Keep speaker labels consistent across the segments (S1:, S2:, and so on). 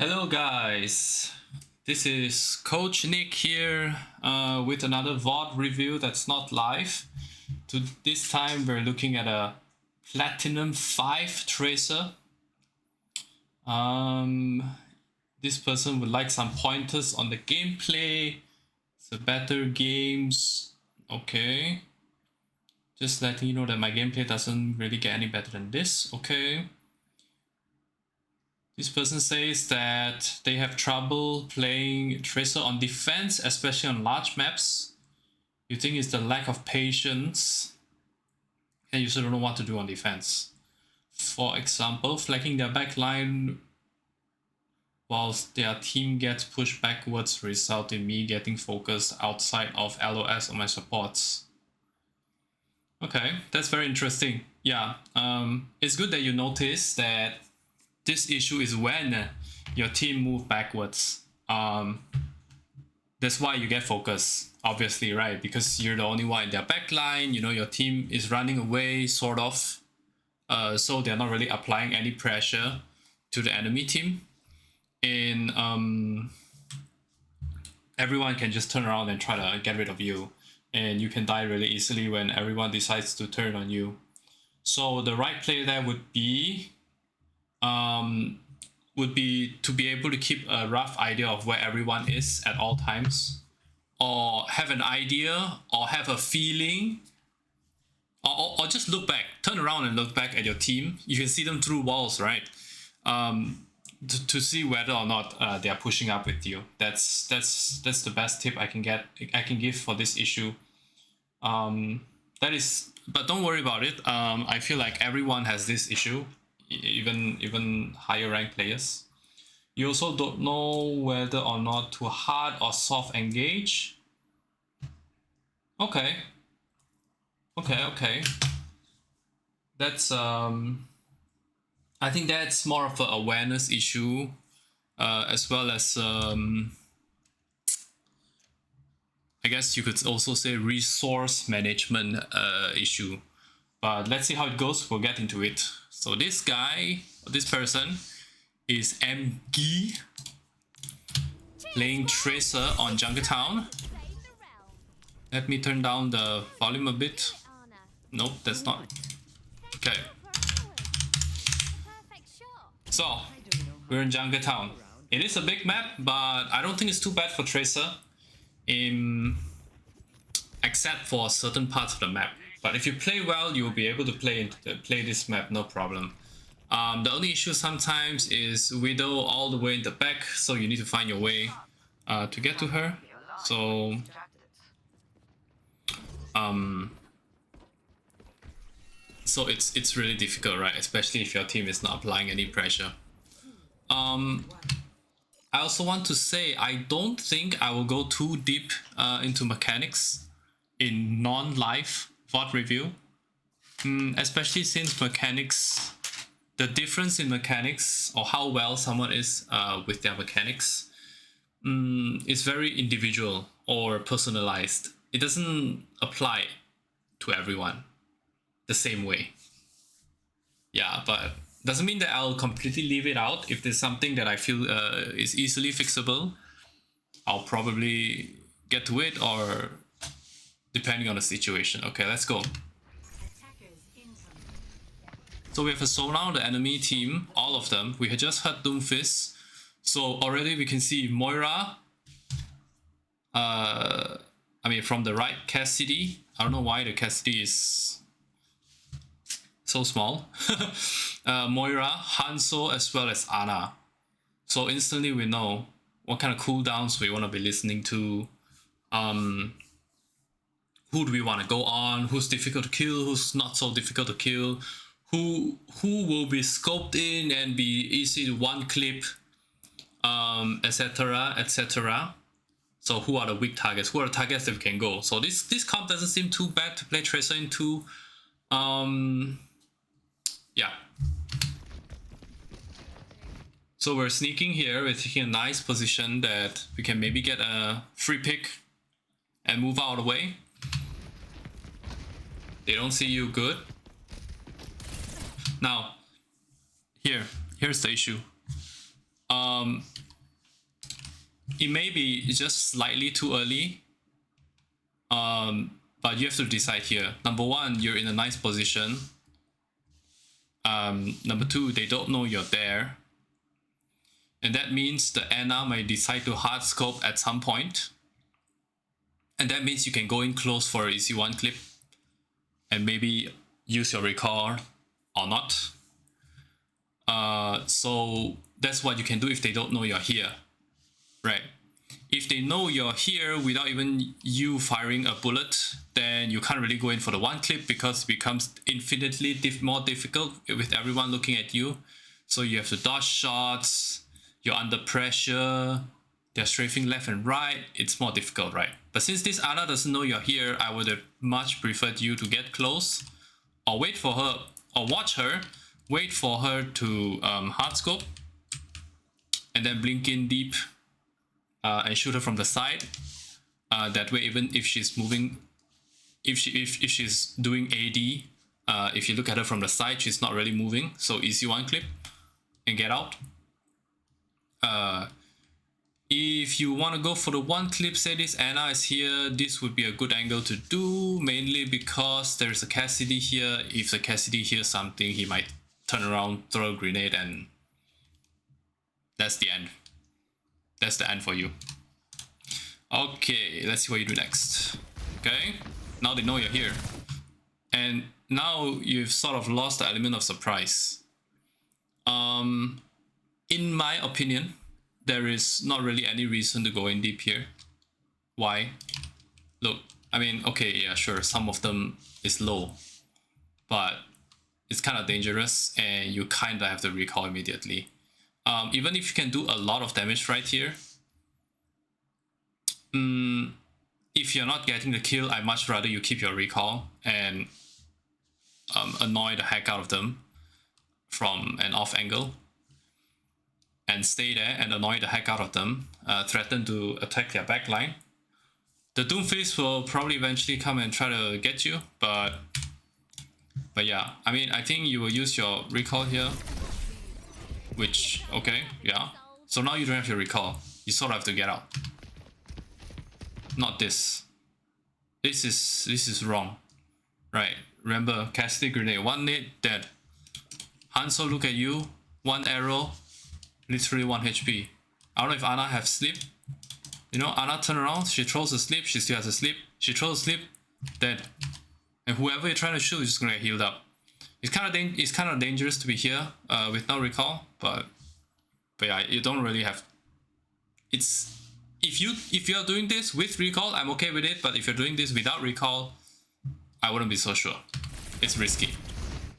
S1: Hello guys, this is Coach Nick here with another VOD review that's not live. This time we're looking at a Platinum 5 Tracer. This person would like some pointers on the gameplay, the better games. Okay, just letting you know that my gameplay doesn't really get any better than this. Okay. This person says that they have trouble playing Tracer on defense, especially on large maps. You think it's the lack of patience, and you also don't know what to do on defense. For example, flanking their backline whilst their team gets pushed backwards result in me getting focused outside of LOS on my supports. Okay, that's very interesting. Yeah, it's good that you notice that this issue is when your team move backwards. That's why you get focused, obviously, right? Because you're the only one in their backline. You know, your team is running away, sort of. So they're not really applying any pressure to the enemy team. And everyone can just turn around and try to get rid of you. And you can die really easily when everyone decides to turn on you. So the right play there would be to be able to keep a rough idea of where everyone is at all times, or have an idea, or have a feeling, or just look back, turn around and look back at your team. You can see them through walls, right? To see whether or not they are pushing up with you. That's the best tip I can give for this issue. But don't worry about it. I feel like everyone has this issue. Even higher ranked players. You also don't know whether or not to hard or soft engage. Okay. That's I think that's more of an awareness issue, as well as I guess you could also say resource management issue. But let's see how it goes. We'll get into it. So this person is MG playing Tracer on Junkertown. Let me turn down the volume a bit. Nope, that's not. Okay. So we're in Junkertown. It is a big map, but I don't think it's too bad for Tracer, except for certain parts of the map. But if you play well, you'll be able to play this map, no problem. The only issue sometimes is Widow all the way in the back, so you need to find your way to get to her. So it's really difficult, right? Especially if your team is not applying any pressure. I also want to say I don't think I will go too deep into mechanics in non-live VOD review, especially since mechanics, the difference in mechanics or how well someone is with their mechanics is very individual or personalized. It doesn't apply to everyone the same way. Yeah, but doesn't mean that I'll completely leave it out. If there's something that I feel is easily fixable, I'll probably get to it, or depending on the situation. Okay, let's go. So we have a Sonar, the enemy team, all of them. We had just heard Doomfist. So already we can see Moira. From the right, Cassidy. I don't know why the Cassidy is so small. Moira, Hanzo, as well as Ana. So instantly we know what kind of cooldowns we want to be listening to. Who do we want to go on? Who's difficult to kill? Who's not so difficult to kill? Who will be scoped in and be easy to one clip, etc, etc. So who are the weak targets? Who are the targets that we can go? So this comp doesn't seem too bad to play Tracer into. Yeah. So we're sneaking here. We're taking a nice position that we can maybe get a free pick and move out of the way. They don't see you, good. Now, here's the issue. it may be just slightly too early. But you have to decide here. Number one, you're in a nice position. Number two, they don't know you're there. And that means the Ana might decide to hard scope at some point. And that means you can go in close for an easy one clip and maybe use your recall or not. So that's what you can do if they don't know you're here, right? If they know you're here without even you firing a bullet, then you can't really go in for the one clip because it becomes infinitely more difficult with everyone looking at you. So you have to dodge shots, you're under pressure, they're strafing left and right, it's more difficult, right? But since this Ana doesn't know you're here, I would have much preferred you to get close or wait for her or watch her, wait for her to hard scope and then blink in deep and shoot her from the side. That way, even if she's moving, if she's doing AD, if you look at her from the side, she's not really moving. So easy one clip and get out. If you want to go for the one clip, say this Ana is here, this would be a good angle to do, mainly because there's a Cassidy here. If the Cassidy hears something, he might turn around, throw a grenade, and that's the end. That's the end for you. Okay, let's see what you do next. Okay, now they know you're here. And now you've sort of lost the element of surprise. In my opinion, there is not really any reason to go in deep here. Why? Look, I mean, okay, yeah, sure, some of them is low, but it's kind of dangerous and you kind of have to recall immediately. Even if you can do a lot of damage right here, if you're not getting the kill, I'd much rather you keep your recall and annoy the heck out of them from an off angle and stay there and annoy the heck out of them, threaten to attack their backline. The Doomfist will probably eventually come and try to get you, but yeah, I mean, I think you will use your recall here, which, okay, yeah. So now you don't have your recall. You sort of have to get out. Not this. This is wrong. Right. Remember, casting grenade. One nade, dead. Hanzo look at you. One arrow. Literally 1 HP. I don't know if Ana have sleep. You know, Ana turn around. She throws a sleep. She still has a sleep. She throws a sleep. Dead. And whoever you're trying to shoot is just gonna get healed up. It's kind of dangerous to be here with no recall, but yeah, you don't really have. It's if you're doing this with recall, I'm okay with it. But if you're doing this without recall, I wouldn't be so sure. It's risky.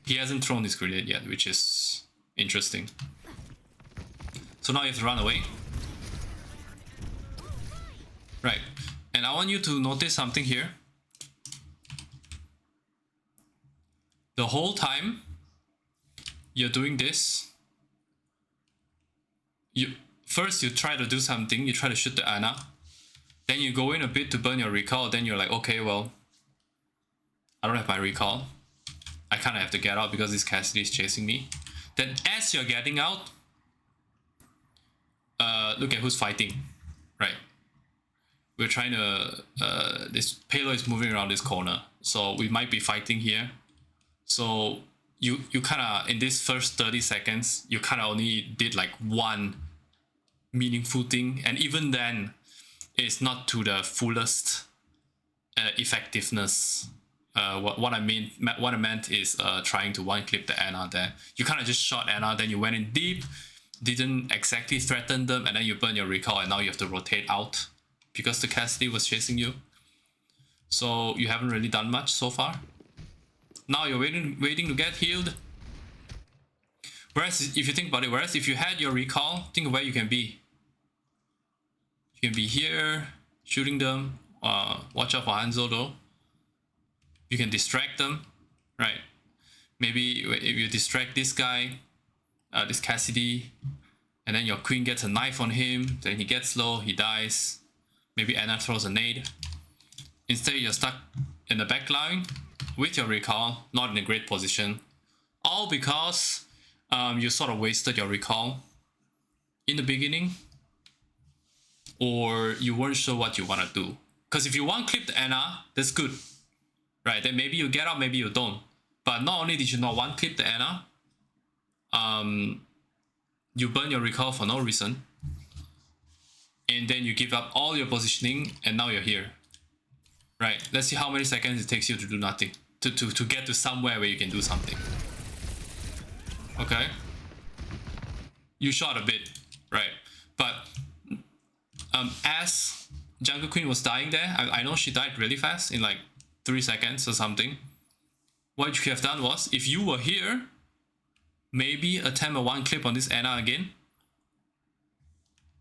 S1: He hasn't thrown his grenade yet, which is interesting. So now you have to run away. Right, and I want you to notice something here. The whole time you're doing this, first you try to do something, you try to shoot the Ana, then you go in a bit to burn your recall, then you're like, okay, well, I don't have my recall. I kind of have to get out because this Cassidy is chasing me. Then as you're getting out, look at who's fighting, right? We're trying to, this payload is moving around this corner, so we might be fighting here. So you kind of, in this first 30 seconds, you kind of only did like one meaningful thing, and even then it's not to the fullest effectiveness. What I meant is trying to one clip the Ana there. You kind of just shot Ana, then you went in deep, didn't exactly threaten them, and then you burn your recall, and now you have to rotate out because the Cassidy was chasing you. So you haven't really done much so far. Now you're waiting to get healed. Whereas if you think about it, whereas if you had your recall, think of where you can be. You can be here, shooting them. Watch out for Hanzo though. You can distract them, right? Maybe if you distract this guy, this Cassidy, and then your queen gets a knife on him, then he gets low, he dies. Maybe Ana throws a nade. Instead, you're stuck in the back line with your recall, not in a great position. All because you sort of wasted your recall in the beginning. or you weren't sure what you want to do. Because if you want clip the Ana, that's good, right? Then maybe you get out, maybe you don't. But not only did you not one clip the Ana, you burn your recall for no reason, and then you give up all your positioning, and now you're here, right? Let's see how many seconds it takes you to do nothing, to get to somewhere where you can do something. Okay, you shot a bit, right? But as Jungle Queen was dying there, I know she died really fast in like 3 seconds or something. What you could have done was, if you were here, maybe attempt a one clip on this Ana again,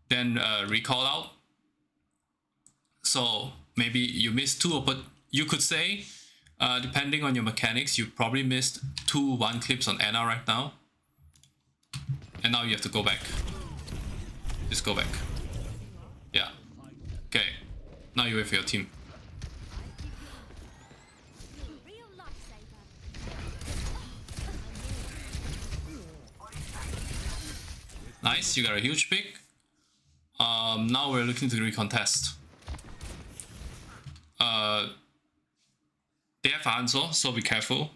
S1: then recall out. So maybe you missed two, but you could say, depending on your mechanics, you probably missed 2 one clips on Ana right now. And now you have to go back. Just go back. Yeah. Okay. Now you wait for your team. Nice, you got a huge pick. Now we're looking to recontest. They have Hanzo, so be careful.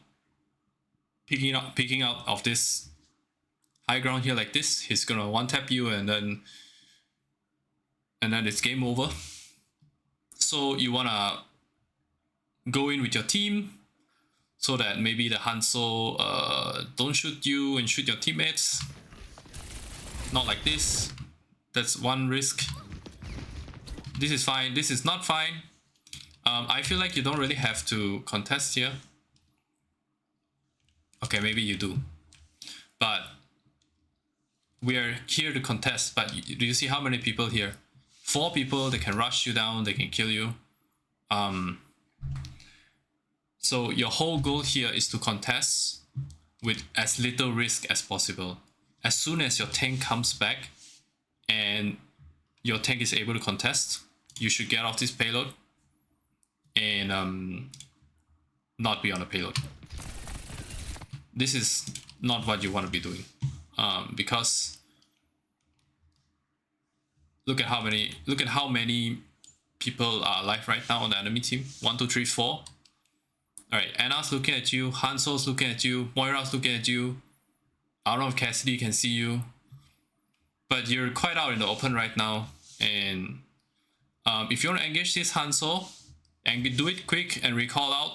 S1: Picking out of this high ground here like this, he's gonna one tap you, and then it's game over. So you wanna go in with your team so that maybe the Hanzo don't shoot you and shoot your teammates. Not like this. That's one risk. This is fine. This is not fine. I feel like you don't really have to contest here. Okay, maybe you do. But we are here to contest. But do you see how many people here? 4 people. They can rush you down. They can kill you. So your whole goal here is to contest with as little risk as possible. As soon as your tank comes back and your tank is able to contest, you should get off this payload and not be on a payload. This is not what you want to be doing, because look at how many people are alive right now on the enemy team. 1, 2, 3, 4. All right, Ana's looking at you, Hanzo's looking at you, Moira's looking at you. I don't know if Cassidy can see you, but you're quite out in the open right now. And if you want to engage this Hanzo and do it quick and recall out,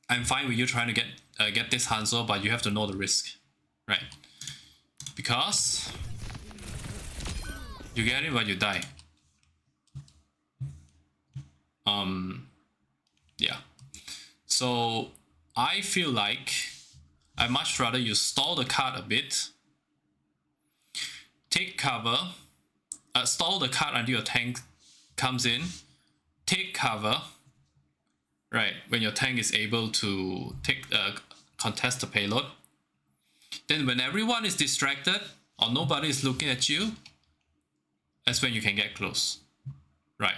S1: I'm fine with you trying to get this Hanzo, but you have to know the risk, right? Because you get it, but you die. Yeah. So I feel like I'd much rather you stall the card a bit, take cover, stall the card until your tank comes in, take cover, right, when your tank is able to contest the payload. Then when everyone is distracted or nobody is looking at you, that's when you can get close, right?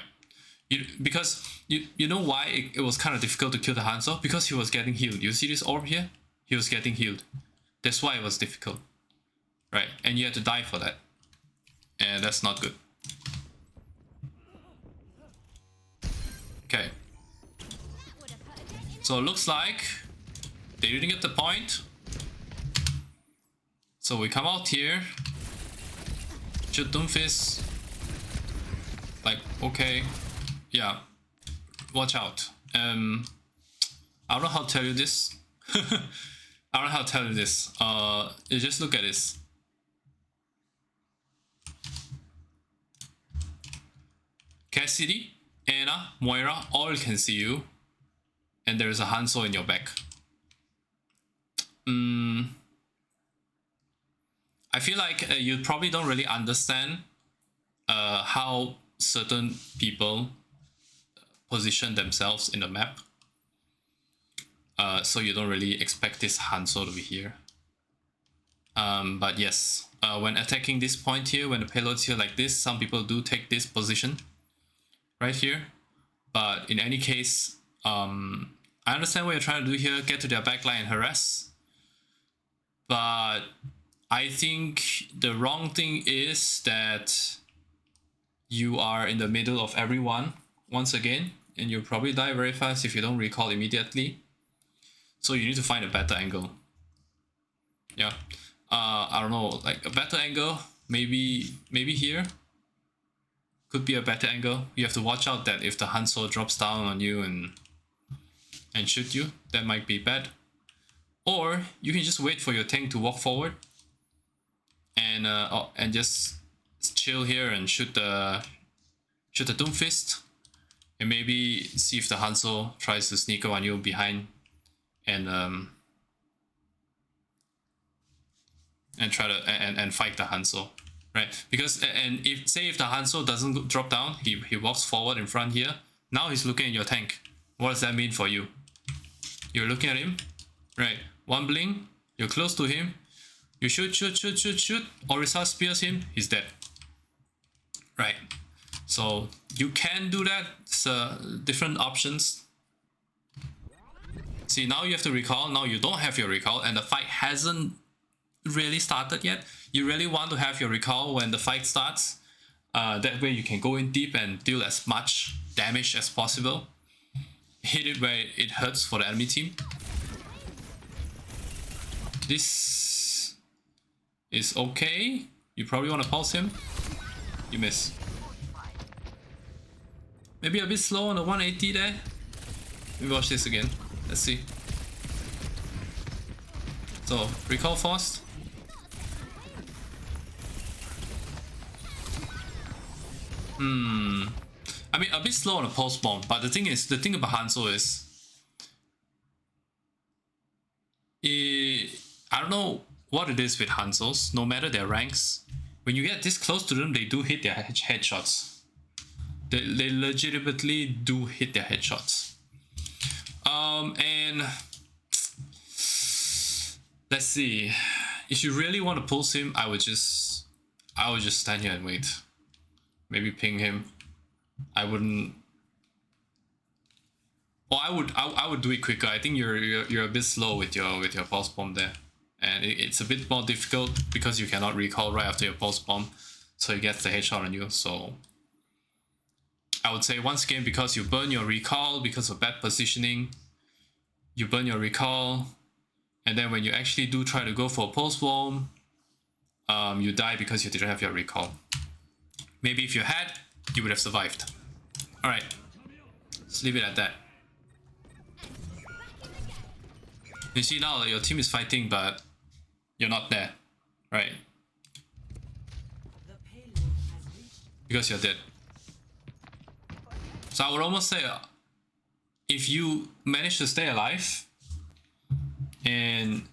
S1: Because you know why it was kind of difficult to kill the Hanzo? Because he was getting healed. You see this orb here? He was getting healed. That's why it was difficult, right? And you had to die for that, and that's not good. Okay. So it looks like they didn't get the point. So we come out here, shoot Doomfist. Like, okay, yeah, watch out. I don't know how to tell you this. I don't know how to tell you this. You just look at this. Cassidy, Ana, Moira, all can see you, and there is a Hanzo in your back. I feel like you probably don't really understand how certain people position themselves in the map. So you don't really expect this Hanzo to be here. But yes, when attacking this point here, when the payload's here like this, some people do take this position right here. But in any case, I understand what you're trying to do here, get to their backline and harass. But I think the wrong thing is that you are in the middle of everyone once again, and you'll probably die very fast if you don't recall immediately. So you need to find a better angle. Yeah, I don't know, like a better angle, maybe here. Could be a better angle. You have to watch out that if the Hanzo drops down on you and shoot you, that might be bad. Or you can just wait for your tank to walk forward and just chill here and shoot the Doomfist, and maybe see if the Hanzo tries to sneak up on you behind and try to and fight the Hanzo, right? Because and if the Hanzo doesn't drop down, he walks forward in front here. Now he's looking at your tank. What does that mean for you? You're looking at him, right? One blink, you're close to him. You shoot. Orisa spears him, he's dead. Right. So you can do that. It's different options. See, now you have to recall. Now you don't have your recall, and the fight hasn't really started yet. You really want to have your recall when the fight starts. That way you can go in deep and deal as much damage as possible. Hit it where it hurts for the enemy team. This is okay. You probably want to pulse him. You miss. Maybe a bit slow on the 180 there. Let me watch this again. Let's see. So, recall fast. I mean, a bit slow on the pulse bomb, but the thing about Hanzo is, I don't know what it is with Hanzos. No matter their ranks, when you get this close to them, they do hit their headshots. They legitimately do hit their headshots. And let's see. If you really want to pulse him, I would just stand here and wait. Maybe ping him. I wouldn't. Or I would do it quicker. I think you're a bit slow with your pulse bomb there, and it's a bit more difficult because you cannot recall right after your pulse bomb, so he gets the headshot on you. So I would say once again, because you burn your recall because of bad positioning, you burn your recall, and then when you actually do try to go for a pulse bomb, you die because you didn't have your recall. Maybe if you had, you would have survived. Alright, let's leave it at that. You see now your team is fighting, but you're not there, right? Because you're dead. So I would almost say, if you manage to stay alive, and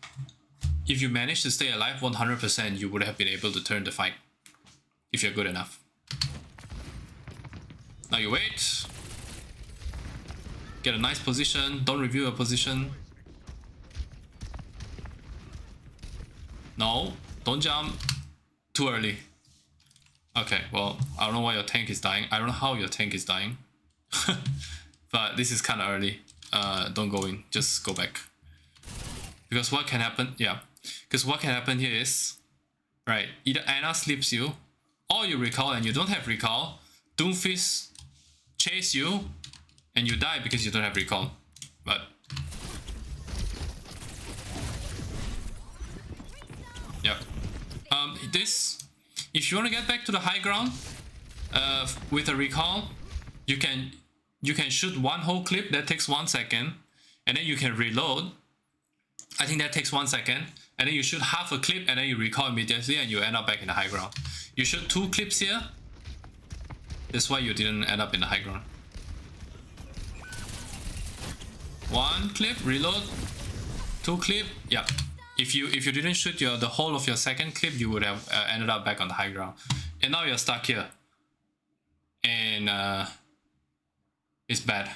S1: if you manage to stay alive 100%, you would have been able to turn the fight, if you're good enough. Now you wait, get a nice position, don't review your position. No, don't jump too early. Okay, well, I don't know why your tank is dying. I don't know how your tank is dying. But this is kind of early. Don't go in, just go back. Because what can happen, because what can happen here is, right, either Ana sleeps you, or you recall and you don't have recall, Doomfist chase you, and you die because you don't have recall. But yeah, this, if you want to get back to the high ground with a recall, you can shoot one whole clip. That takes 1 second, and then you can reload. I think that takes 1 second, and then you shoot half a clip, and then you recall immediately, and you end up back in the high ground. You shoot 2 clips here. That's why you didn't end up in the high ground. 1 clip, reload. 2 clip, yeah. If you didn't shoot the whole of your second clip, you would have ended up back on the high ground. And now you're stuck here. And it's bad.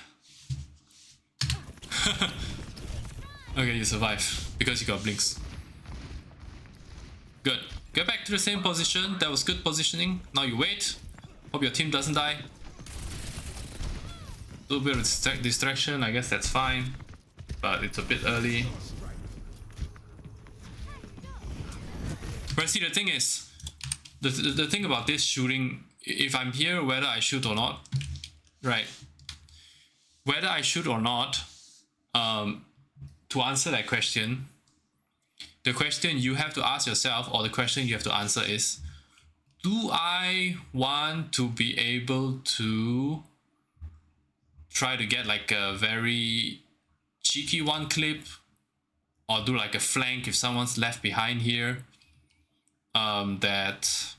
S1: Okay, you survive because you got blinks. Good. Get back to the same position. That was good positioning. Now you wait. Hope your team doesn't die. A little bit of distraction, I guess that's fine. But it's a bit early. But see, the thing is, the thing about this shooting if I'm here, whether I should or not, right? Whether I should or not, to answer that question, the question you have to ask yourself, or the question you have to answer is, do I want to be able to try to get like a very cheeky one clip, or do like a flank if someone's left behind here, that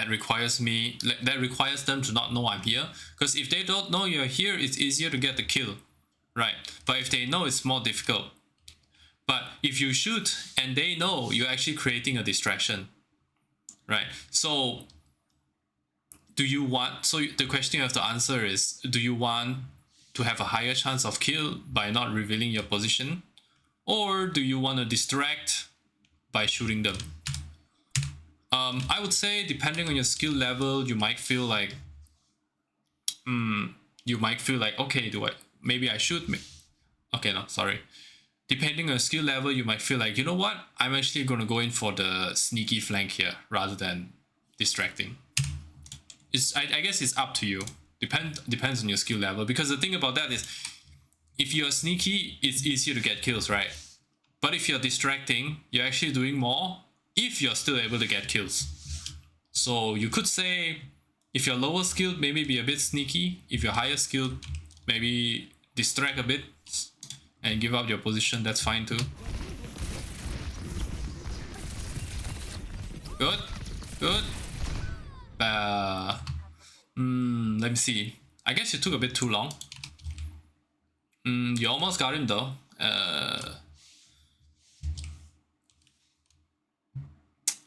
S1: requires them to not know I'm here? Because if they don't know you're here, it's easier to get the kill, right? But if they know, it's more difficult. But if you shoot and they know, you're actually creating a distraction, right? So the question you have to answer is, do you want to have a higher chance of kill by not revealing your position, or do you want to distract by shooting them? I would say, depending on your skill level, you might feel like, okay, maybe I should. Okay, no, sorry. Depending on your skill level, you might feel like, you know what, I'm actually going to go in for the sneaky flank here rather than distracting. I guess it's up to you. Depends on your skill level, because the thing about that is, if you're sneaky, it's easier to get kills, right? But if you're distracting, you're actually doing more if you're still able to get kills. So you could say, if you're lower skilled, maybe be a bit sneaky. If you're higher skilled, maybe distract a bit and give up your position. That's fine too. Good. Let me see. I guess you took a bit too long. You almost got him though.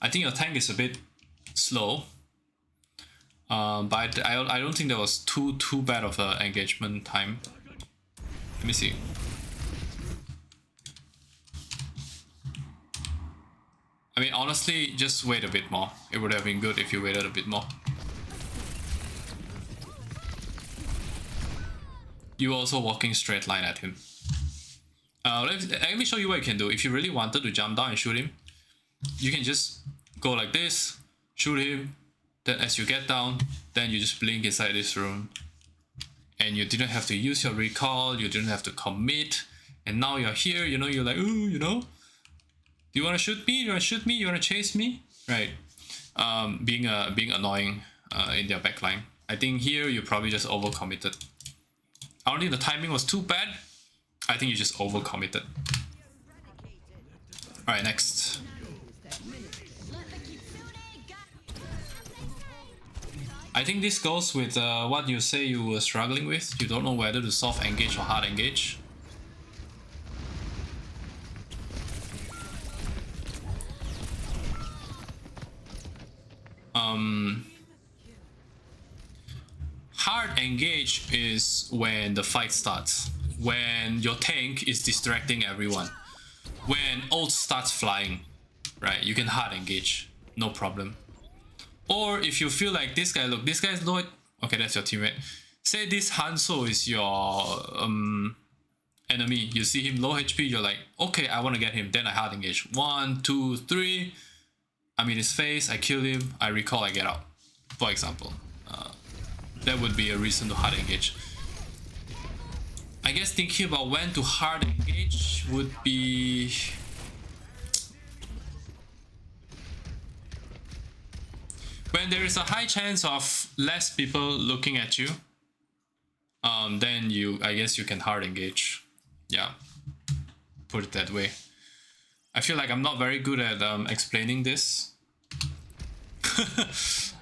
S1: I think your tank is a bit slow. But I don't think that was too bad of an engagement time. Let me see. I mean, honestly, just wait a bit more. It would have been good if you waited a bit more. You also walking straight line at him. Let me show you what you can do. If you really wanted to jump down and shoot him, you can just go like this, shoot him, then as you get down, then you just blink inside this room. And you didn't have to use your recall, you didn't have to commit, and now you're here, you know, you're like, ooh, you know, do you want to shoot me? You want to shoot me? You want to chase me? Right. Being annoying in their backline. I think here you probably just overcommitted. I don't think the timing was too bad. I think you just overcommitted. Alright, next. I think this goes with what you say you were struggling with. You don't know whether to soft engage or hard engage. Hard engage is when the fight starts, when your tank is distracting everyone, when ult starts flying, right? You can hard engage, no problem. Or if you feel like this guy, look, this guy's low. Okay, that's your teammate. Say this Hanzo is your enemy. You see him low HP, you're like, okay, I want to get him. Then I hard engage. 1, 2, 3. I'm in his face, I kill him, I recall, I get out, for example. That would be a reason to hard engage. I guess thinking about when to hard engage would be... when there is a high chance of less people looking at you, then I guess you can hard engage. Yeah, put it that way. I feel like I'm not very good at explaining this.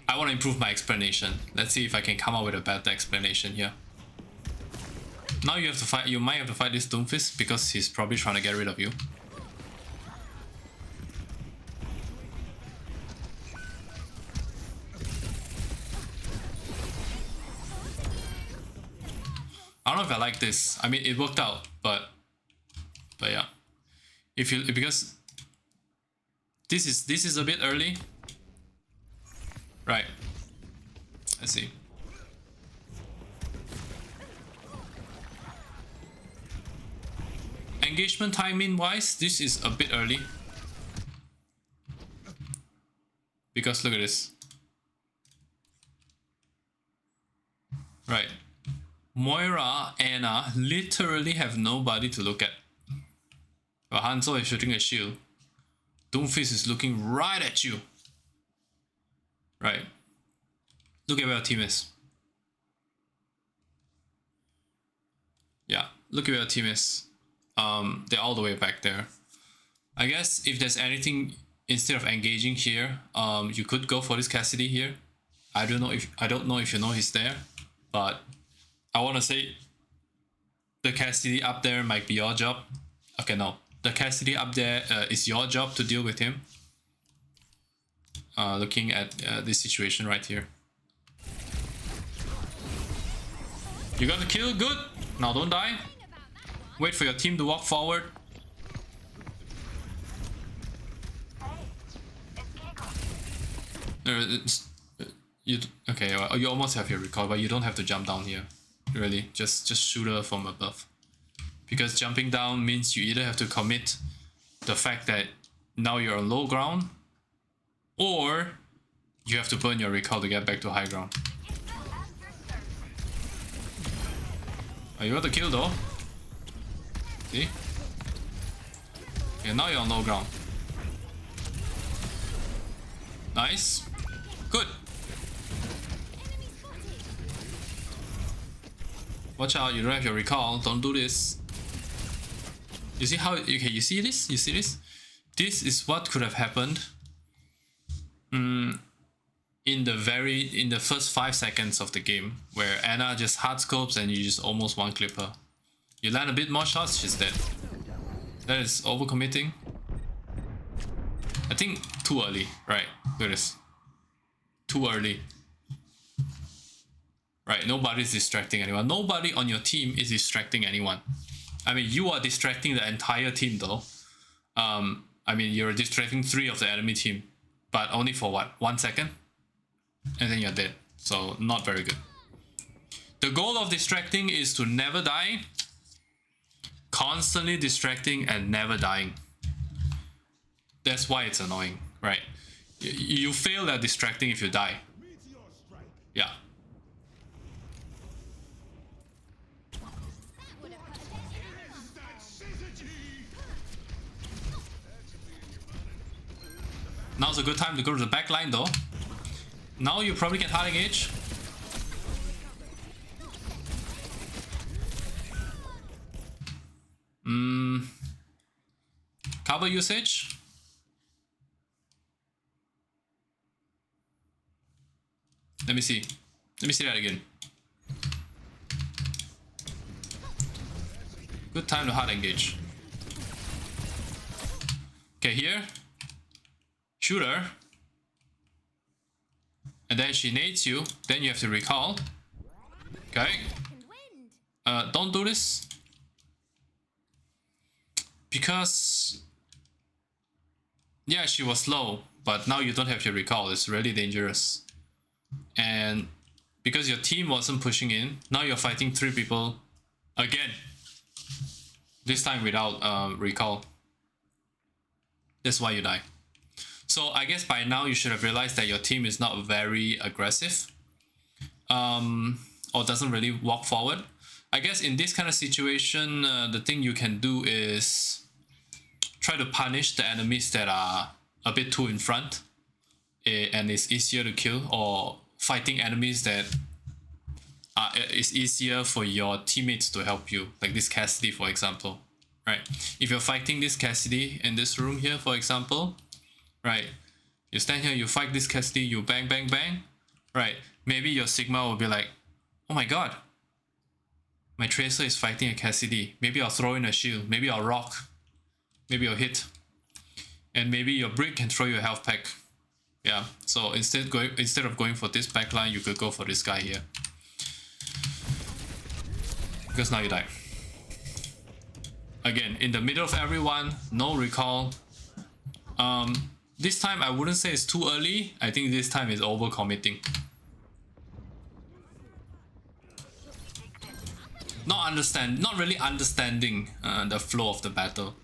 S1: I want to improve my explanation. Let's see if I can come up with a better explanation here. Now you have to fight. You might have to fight this Doomfist because he's probably trying to get rid of you. I don't know if I like this. I mean, it worked out, but yeah. Because this is a bit early, right? Let's see. Engagement timing wise, this is a bit early, because look at this. Right. Moira, Anna literally have nobody to look at. But Hanzo is shooting a shield. Doomfist is looking right at you. Right. Look at where our team is. Yeah, look at where our team is. They're all the way back there. I guess if there's anything instead of engaging here, you could go for this Cassidy here. I don't know if you know he's there, but I want to say the Cassidy up there might be your job. Okay, no, the Cassidy up there is your job to deal with him. Looking at this situation right here. You got the kill, good. Now don't die. Wait for your team to walk forward. Okay, you almost have your recall, but you don't have to jump down here. Really, just shoot her from above. Because jumping down means you either have to commit the fact that now you're on low ground, or you have to burn your recall to get back to high ground. Oh, you got the kill though. See? Okay, now you're on low ground. Nice. Good. Watch out, you don't have your recall. Don't do this. You see how... Okay, you see this? You see this? This is what could have happened in the first 5 seconds of the game, where Anna just hard scopes and you just almost one clip her. You land a bit more shots, she's dead. That is overcommitting. I think too early, right? Look at this. Too early. Right, nobody's distracting anyone. Nobody on your team is distracting anyone. I mean, you are distracting the entire team though. I mean, you're distracting 3 of the enemy team, but only for what? 1 second? And then you're dead. So, not very good. The goal of distracting is to never die. Constantly distracting and never dying. That's why it's annoying, right? You fail at distracting if you die. Yeah. Now's a good time to go to the back line though. Now you probably get hard engage. Cover usage. Let me see. Let me see that again. Good time to hard engage. Okay, here. Shoot her. And then she nades you. Then you have to recall. Okay. Don't do this. Because... yeah, she was low. But now you don't have your recall. It's really dangerous. And because your team wasn't pushing in, now you're fighting 3 people again. This time without recall. That's why you die. So I guess by now you should have realized that your team is not very aggressive. Or doesn't really walk forward. I guess in this kind of situation, the thing you can do is try to punish the enemies that are a bit too in front. And it's easier to kill, or fighting enemies that it's easier for your teammates to help you, like this Cassidy for example, right? If you're fighting this Cassidy in this room here for example, right, you stand here, you fight this Cassidy, you bang bang bang, right, maybe your Sigma will be like, oh my god, my Tracer is fighting a Cassidy, maybe I'll throw in a shield, maybe I'll rock, maybe I'll hit, and maybe your Brick can throw you a health pack. Yeah, so instead of going for this backline, you could go for this guy here. Because now you die. Again, in the middle of everyone, no recall. This time I wouldn't say it's too early. I think this time is overcommitting. Not really understanding the flow of the battle.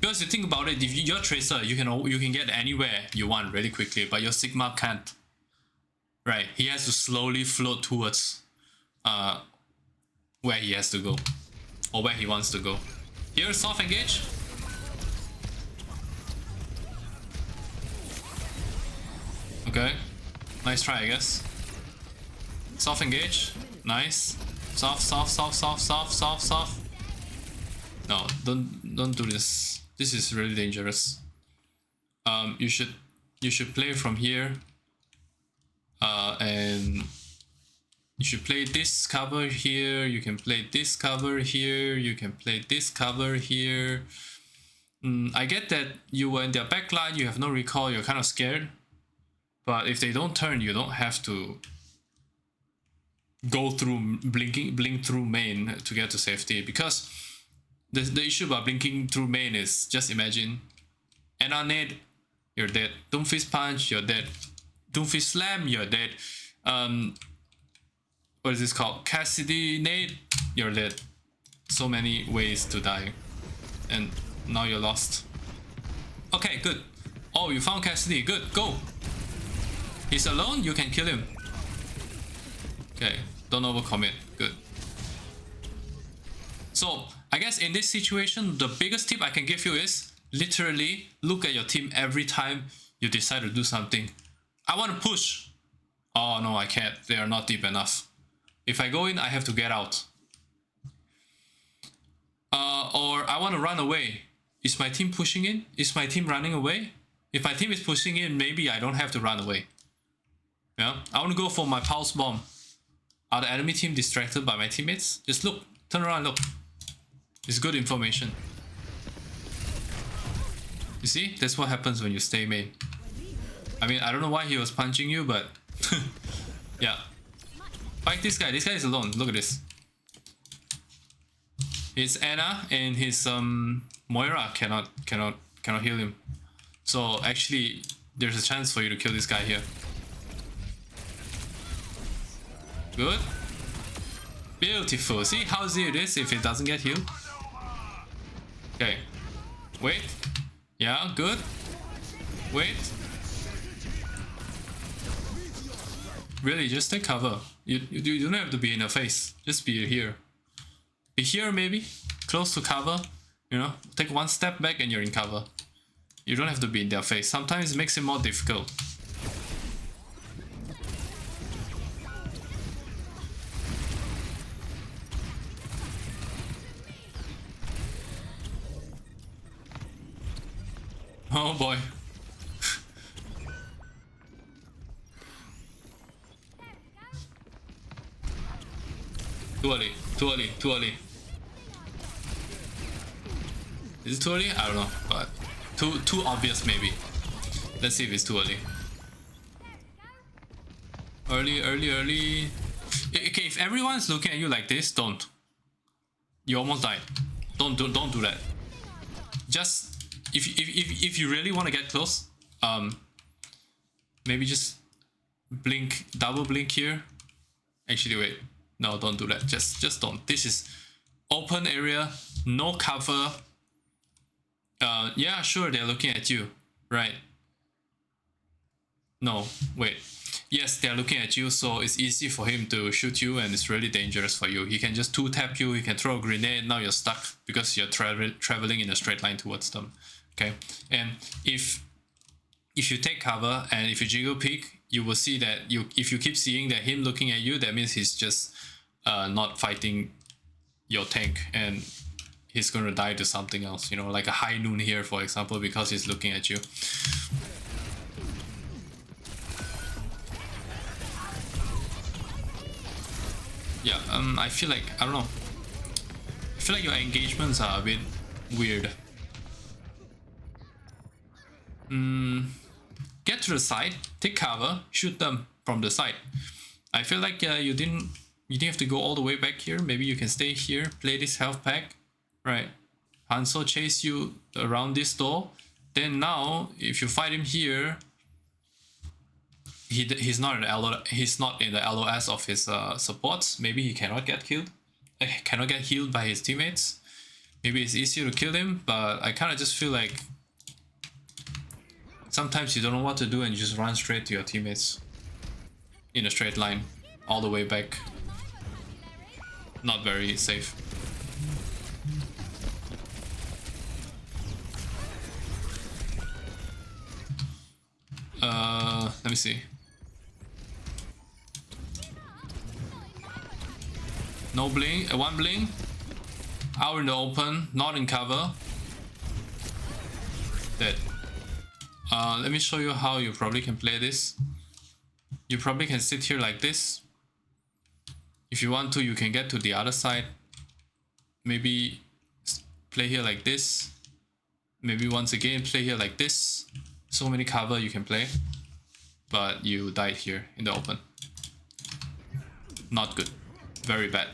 S1: Because you think about it, if you're Tracer, you can get anywhere you want really quickly, but your Sigma can't. Right, he has to slowly float towards where he has to go or where he wants to go. Here, soft engage. Okay, nice try, I guess. Soft engage, nice. Soft, soft, soft, soft, soft, soft, soft. No, don't do this. This is really dangerous. You should play from here. And you should play this cover here. You can play this cover here. You can play this cover here. I get that you were in their backline. You have no recall. You're kind of scared. But if they don't turn, you don't have to go through blink through main to get to safety, because the issue about blinking through main is, just imagine, Ana nade, you're dead. Doomfist punch, you're dead. Doomfist slam, you're dead. What is this called? Cassidy nade, you're dead. So many ways to die, and now you're lost. Okay, good. Oh, you found Cassidy. Good, go. He's alone. You can kill him. Okay, don't overcommit. Good. So I guess in this situation, the biggest tip I can give you is literally look at your team every time you decide to do something. I want to push. Oh no, I can't. They are not deep enough. If I go in, I have to get out. Or I want to run away. Is my team pushing in? Is my team running away? If my team is pushing in, maybe I don't have to run away. Yeah, I want to go for my pulse bomb. Are the enemy team distracted by my teammates? Just look, turn around, look. It's good information. You see, that's what happens when you stay main. I mean, I don't know why he was punching you, but yeah. Fight this guy. This guy is alone. Look at this. It's Ana and his Moira cannot heal him. So actually, there's a chance for you to kill this guy here. Good. Beautiful. See how easy it is if it doesn't get healed? Okay. Wait. Yeah, good. Wait. Really, just take cover. You don't have to be in the face. Just be here. Be here maybe. Close to cover. You know, take one step back and you're in cover. You don't have to be in their face. Sometimes it makes it more difficult. Oh boy. Too early, too early, too early. Is it too early? I don't know, but too obvious maybe. Let's see if it's too early. Early. Okay, if everyone's looking at you like this, don't. You almost died. Don't do that. Just if you really want to get close, maybe just blink, double blink here. Actually, wait. No, don't do that. Just don't. This is open area, no cover. Yeah, sure, they're looking at you, right? No, wait. Yes, they're looking at you, so it's easy for him to shoot you, and it's really dangerous for you. He can just 2-tap you, he can throw a grenade, now you're stuck because you're traveling in a straight line towards them. Okay, and if you take cover and if you jiggle peek, you will see that if you keep seeing that him looking at you, that means he's just not fighting your tank, and he's gonna die to something else, you know, like a high noon here, for example, because he's looking at you. Yeah, I feel like, I don't know, I feel like your engagements are a bit weird. Get to the side, take cover, shoot them from the side. I feel like you didn't have to go all the way back here. Maybe you can stay here, play this health pack, right? Hanzo chase you around this door. Then now, if you fight him here, he's not in the LOS of his supports. Maybe he cannot get killed, cannot get healed by his teammates. Maybe it's easier to kill him, but I kind of just feel like sometimes you don't know what to do and you just run straight to your teammates in a straight line all the way back. not very safe. Let me see. No blink, one blink. Out in the open, not in cover. Dead. Let me show you how you probably can play this. You probably can sit here like this. If you want to, you can get to the other side. Maybe play here like this. Maybe once again play here like this. So many cover you can play. But you died here in the open. Not good. Very bad.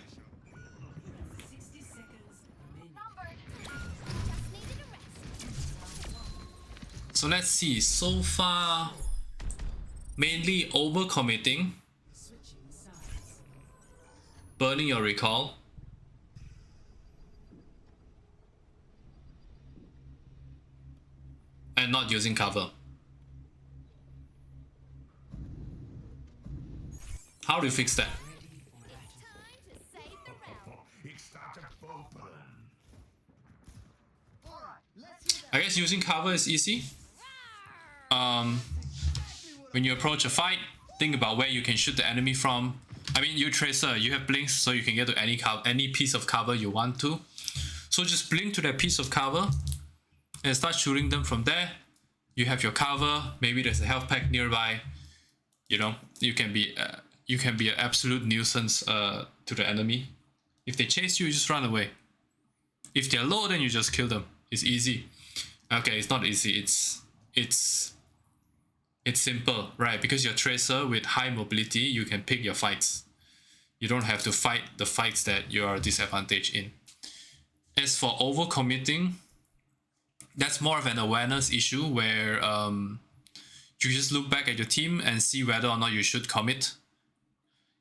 S1: So let's see. So far, mainly overcommitting, burning your recall, and not using cover. How do you fix that? I guess using cover is easy. When you approach a fight, think about where you can shoot the enemy from. I mean, you Tracer, you have blinks, so you can get to any piece of cover you want to. So just blink to that piece of cover and start shooting them from there. You have your cover. Maybe there's a health pack nearby. You know, you can be an absolute nuisance to the enemy. If they chase you, you just run away. If they're low, then you just kill them. It's easy. Okay, it's not easy. It's simple, right? Because you're Tracer with high mobility, you can pick your fights. You don't have to fight the fights that you are disadvantaged in. As for overcommitting, that's more of an awareness issue where you just look back at your team and see whether or not you should commit.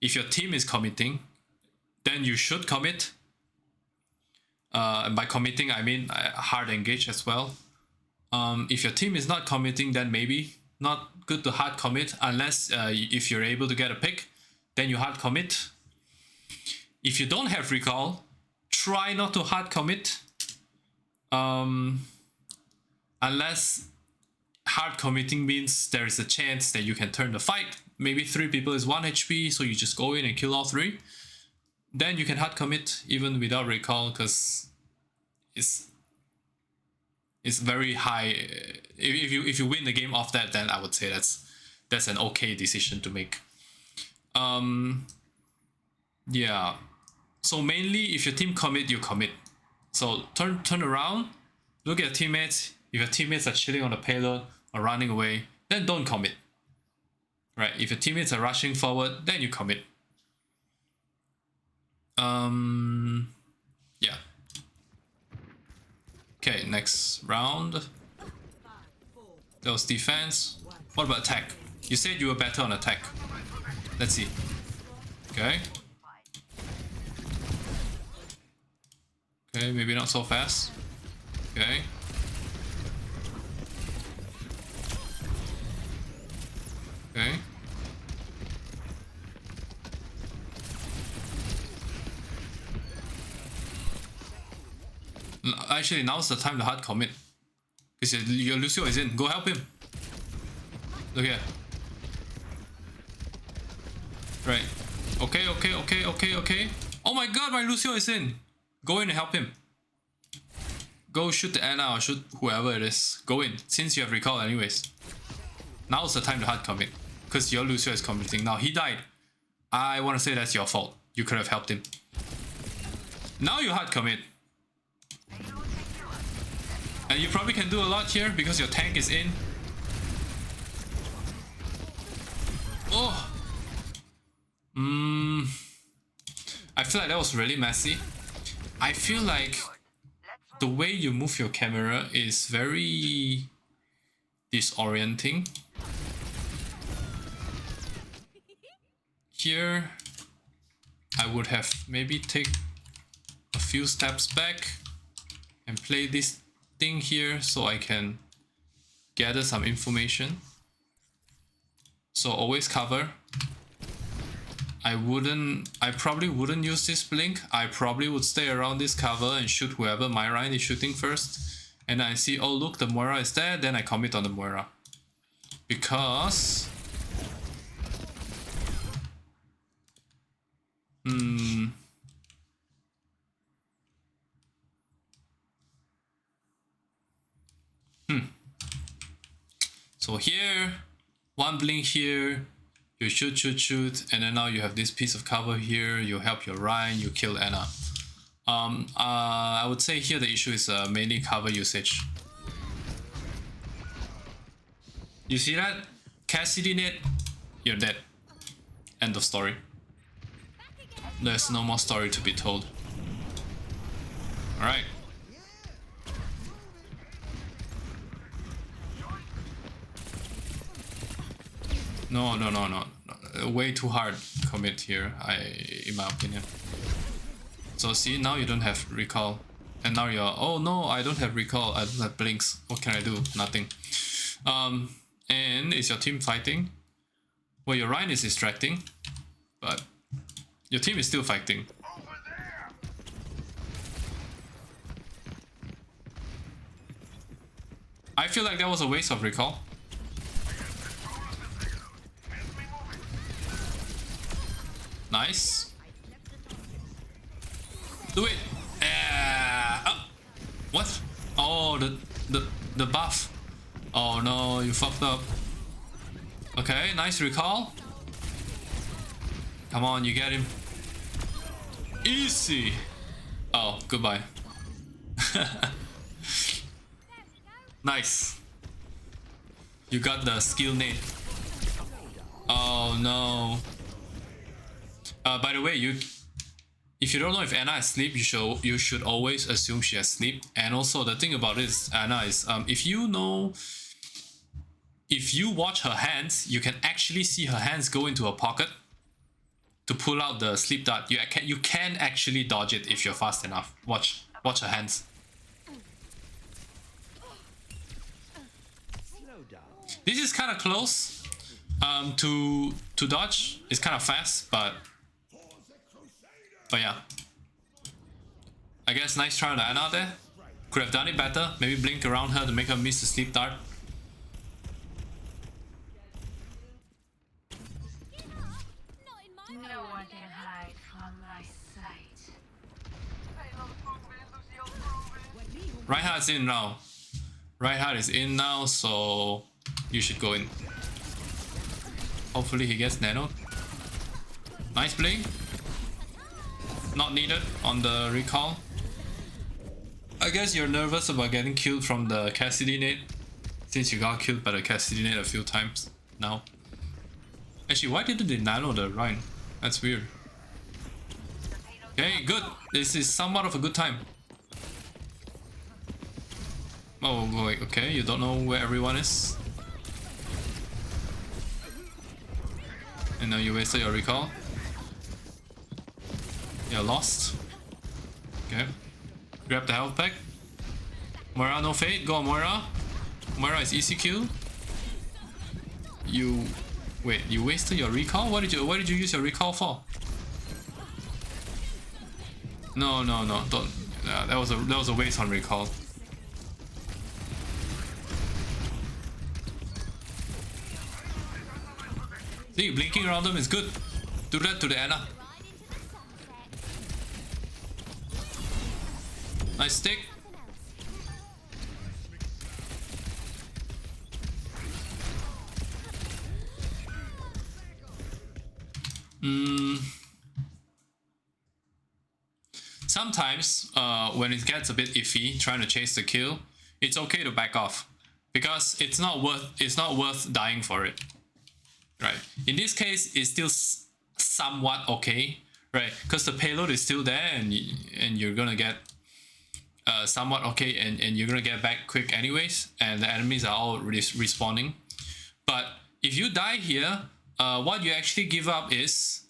S1: If your team is committing, then you should commit. And by committing, I mean hard engage as well. If your team is not committing, then maybe not good to hard commit unless if you're able to get a pick, then you hard commit. If you don't have recall, try not to hard commit. Unless hard committing means there is a chance that you can turn the fight. Maybe 3 people is 1 HP, so you just go in and kill all 3. Then you can hard commit even without recall, because it's very high. If you win the game off that, then I would say that's an okay decision to make. Yeah. So mainly, if your team commit, you commit. So turn around, look at your teammates. If your teammates are chilling on the payload or running away, then don't commit. Right? If your teammates are rushing forward, then you commit. Yeah. Okay, next round. That was defense. What about attack? You said you were better on attack. Let's see. Okay. Okay, maybe not so fast. Okay. Okay. Actually, now's the time to hard commit. Because your Lucio is in. Go help him. Look here. Right. Okay. Oh my god, my Lucio is in. Go in and help him. Go shoot the Ana or shoot whoever it is. Go in, since you have recall anyways. Now's the time to hard commit. Because your Lucio is committing. Now, he died. I want to say that's your fault. You could have helped him. Now you hard commit. And you probably can do a lot here because your tank is in. Oh! I feel like that was really messy. I feel like the way you move your camera is very disorienting. Here, I would have maybe take a few steps back and play this thing here so I can gather some information. So always cover. I probably wouldn't use this blink. I probably would stay around this cover and shoot whoever my Ryan is shooting first. And I see, oh look, the Moira is there, then I commit on the Moira. Because... So here, one blink here, you shoot, and then now you have this piece of cover here, you help your Ryan, you kill Anna. I would say here the issue is mainly cover usage. You see that? Cassidy net, you're dead. End of story. There's no more story to be told. Alright. No. Way too hard commit here, in my opinion. So see, now you don't have recall. And now you're, oh no, I don't have recall, I don't have blinks. What can I do? Nothing. And is your team fighting? Well, your Ryan is distracting, but your team is still fighting. I feel like that was a waste of recall. Nice. Do it. What? Oh, the buff. Oh no, you fucked up. Okay, nice recall. Come on, you get him. Easy. Oh, goodbye. Nice. You got the skill nade. Oh no. By the way, if you don't know if Anna is asleep, you should always assume she has sleep. And also the thing about this Anna is if you watch her hands, you can actually see her hands go into her pocket to pull out the sleep dart. You can actually dodge it if you're fast enough. Watch her hands. This is kind of close to dodge. It's kind of fast, but yeah. I guess nice try on the Anna there. Could have done it better. Maybe blink around her to make her miss the sleep dart.
S2: No one can hide from my sight.
S1: Reinhardt's in now. Reinhardt is in now, so you should go in. Hopefully he gets nano. Nice blink. Not needed on the recall. I guess you're nervous about getting killed from the Cassidy nade, since you got killed by the Cassidy nade a few times now. Actually, why didn't they nano the Ryan? That's weird. Okay, good. This is somewhat of a good time. Oh, wait, okay, you don't know where everyone is. And now you wasted your recall. You're lost. Okay. Grab the health pack. Moira, no fate. Go on, Moira. Moira is easy kill. You... Wait, you wasted your recall? What did you use your recall for? No, don't... that was a waste on recall. See, blinking around them is good. Do that to the Anna. Nice stick. Sometimes, when it gets a bit iffy, trying to chase the kill, it's okay to back off because it's not worth dying for it, right? In this case, it's still somewhat okay, right? Because the payload is still there, and you're gonna get somewhat okay, and you're gonna get back quick anyways, and the enemies are all respawning. But if you die here, what you actually give up is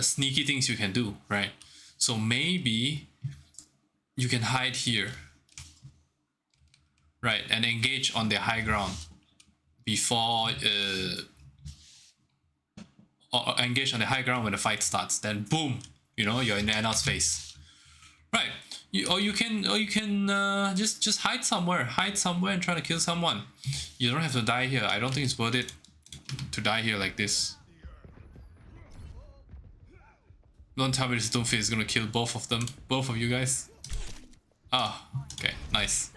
S1: sneaky things you can do, right? So maybe you can hide here, right, and engage on the high ground. before or engage on the high ground when the fight starts. Then boom, you know, you're in Anna's face. Right. Or you can just hide somewhere and try to kill someone. You don't have to die here. I don't think it's worth it to die here like this. Don't tell me this Doomfist is gonna kill both of them, both of you guys. Ah, okay, nice.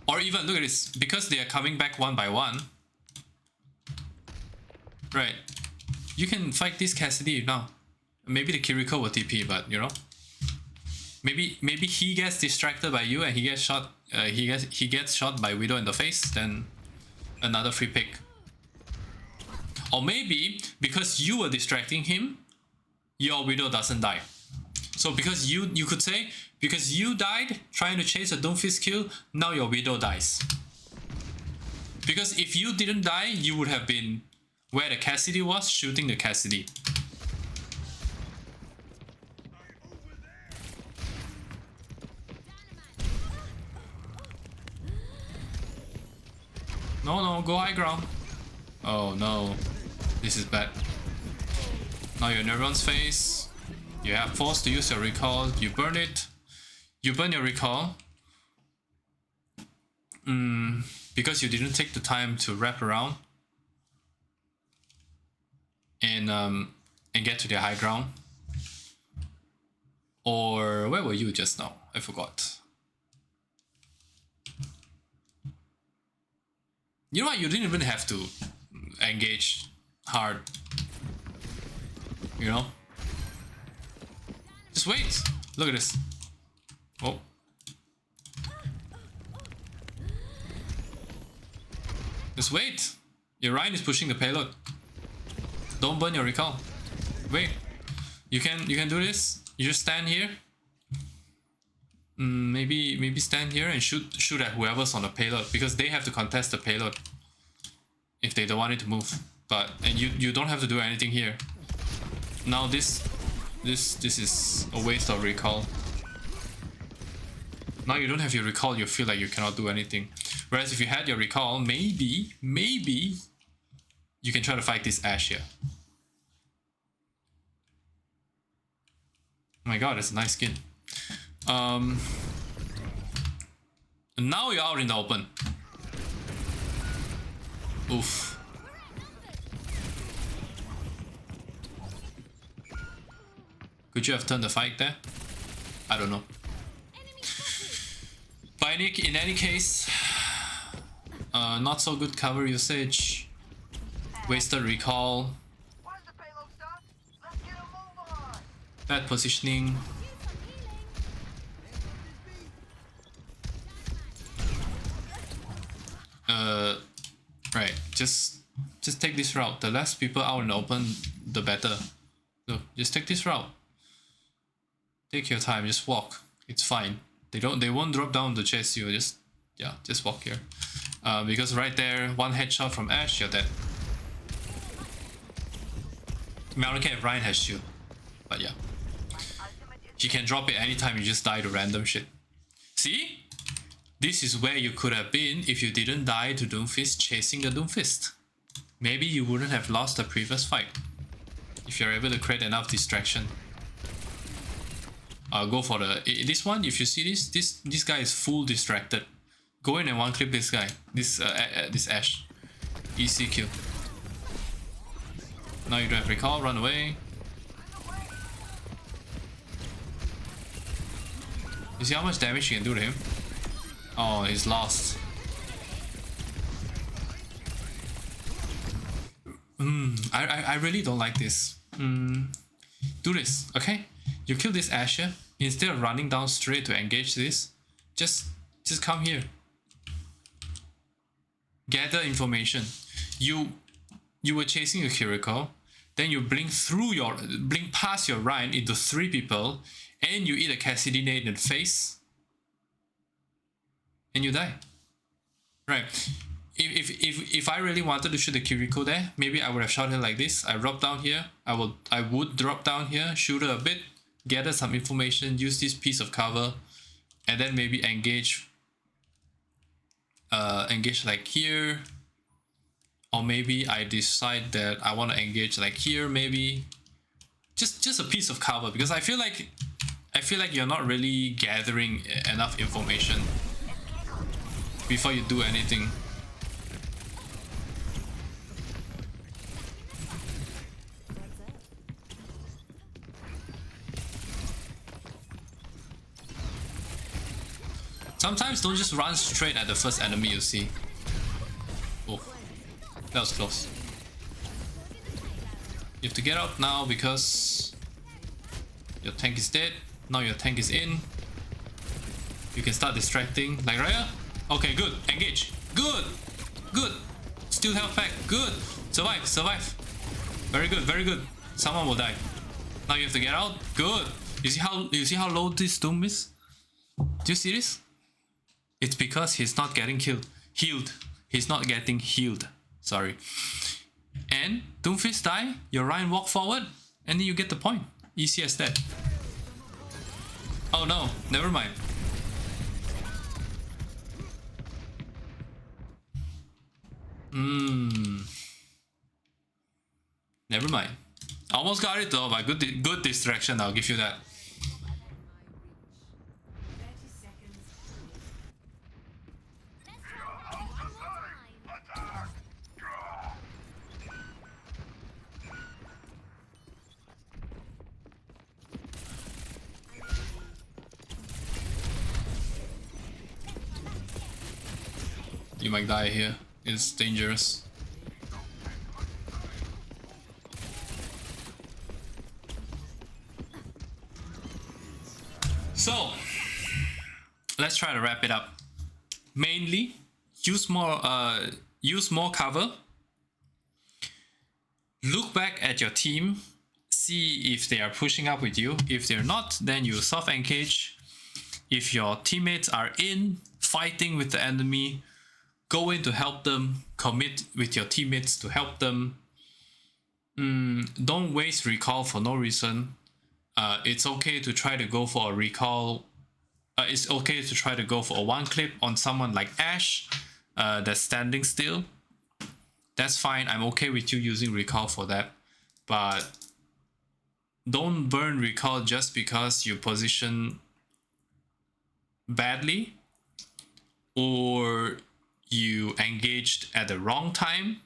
S1: Or even look at this, because they are coming back one by one. Right, you can fight this Cassidy now. Maybe the Kiriko will TP, but you know, maybe he gets distracted by you and he gets shot. He gets shot by Widow in the face. Then another free pick. Or maybe because you were distracting him, your Widow doesn't die. So because you could say because you died trying to chase a Doomfist kill, now your Widow dies. Because if you didn't die, you would have been where the Cassidy was, shooting the Cassidy. No, go high ground. Oh no, this is bad. Now you're in everyone's face. You have forced to use your recall. You burn it. You burn your recall. Because you didn't take the time to wrap around and get to the high ground. Or where were you just now? I forgot. You know what? You didn't even have to engage hard. You know? Just wait. Look at this. Oh. Just wait. Your Ryan is pushing the payload. Don't burn your recall. Wait. You can do this. You just stand here. Maybe stand here and shoot at whoever's on the payload, because they have to contest the payload if they don't want it to move. And you don't have to do anything here. Now this is a waste of recall. Now you don't have your recall, you feel like you cannot do anything. Whereas if you had your recall, maybe you can try to fight this Ashe here. Oh my god, that's a nice skin. Now you're out in the open. Oof. Could you have turned the fight there? I don't know. But in any case, not so good cover usage. Wasted recall. Bad positioning. Right, just take this route. The less people out in the open, the better. So just take this route. Take your time, just walk. It's fine. They won't drop down to chase you. Just walk here. Because right there, one headshot from Ashe, you're dead. I don't care if Ryan has shield, but yeah. He can drop it anytime you just die to random shit. See? This is where you could have been if you didn't die to Doomfist chasing the Doomfist. Maybe you wouldn't have lost the previous fight. If you're able to create enough distraction. Go for this one. If you see this guy is full distracted. Go in and one clip this guy. This Ashe. Easy kill. Now you don't have recall, run away. You see how much damage you can do to him? Oh, he's lost. I really don't like this. Do this, okay? You kill this Ashe. Instead of running down straight to engage this, just come here. Gather information. You were chasing a Kiriko, then you blink past your Ryan into 3 people, and you eat a Cassidy nade in the face, and you die. Right. If I really wanted to shoot the Kiriko there, maybe I would have shot her like this. I drop down here. I would drop down here, shoot her a bit, gather some information, use this piece of cover, and then maybe engage engage like here, or maybe I decide that I want to engage like here, maybe just a piece of cover, because I feel like you're not really gathering enough information before you do anything. Sometimes don't just run straight at the first enemy you see. Oh, that was close. You have to get out now because your tank is dead. Now your tank is in. You can start distracting like Raya. Okay, good. Engage. Good. Good. Still health pack. Good. Survive. Survive. Very good. Very good. Someone will die. Now you have to get out. Good. You see how low this Doom is? Do you see this? It's because he's not getting killed. Healed. He's not getting healed. Sorry. And Doomfist die, your Ryan walk forward, and then you get the point. Easy as that. Oh no, never mind. Never mind. Almost got it though, but good distraction, I'll give you that. You might die here. It's dangerous. So, let's try to wrap it up. Mainly, use more cover. Look back at your team. See if they are pushing up with you. If they're not, then you soft engage. If your teammates are in fighting with the enemy, go in to help them. Commit with your teammates to help them. Don't waste recall for no reason. It's okay to try to go for a recall. It's okay to try to go for a one clip on someone like Ashe that's standing still. That's fine. I'm okay with you using recall for that. But don't burn recall just because you position badly or you engaged at the wrong time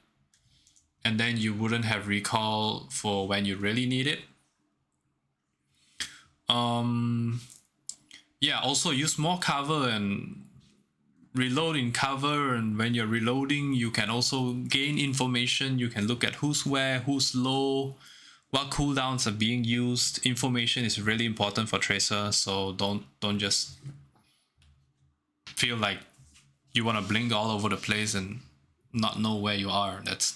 S1: and then you wouldn't have recall for when you really need it. Yeah, also use more cover and reload in cover, and when you're reloading you can also gain information. You can look at who's where, who's low, what cooldowns are being used. Information is really important for Tracer, so don't just feel like you want to blink all over the place and not know where you are. That's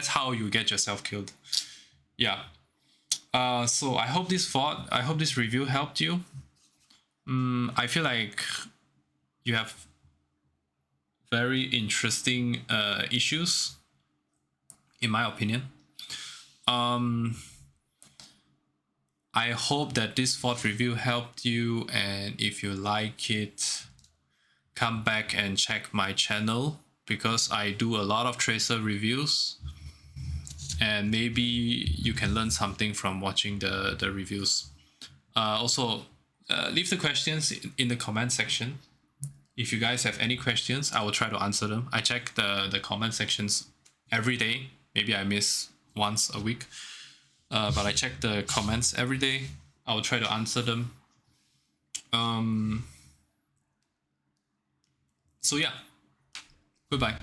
S1: how you get yourself killed. Yeah. So I hope this review helped you. I feel like you have very interesting issues, in my opinion. I hope that this fourth review helped you, and if you like it, come back and check my channel, because I do a lot of Tracer reviews, and maybe you can learn something from watching the reviews. Also, leave the questions in the comment section. If you guys have any questions, I will try to answer them. I check the comment sections every day. Maybe I miss once a week. But I check the comments every day. I will try to answer them. So yeah, goodbye.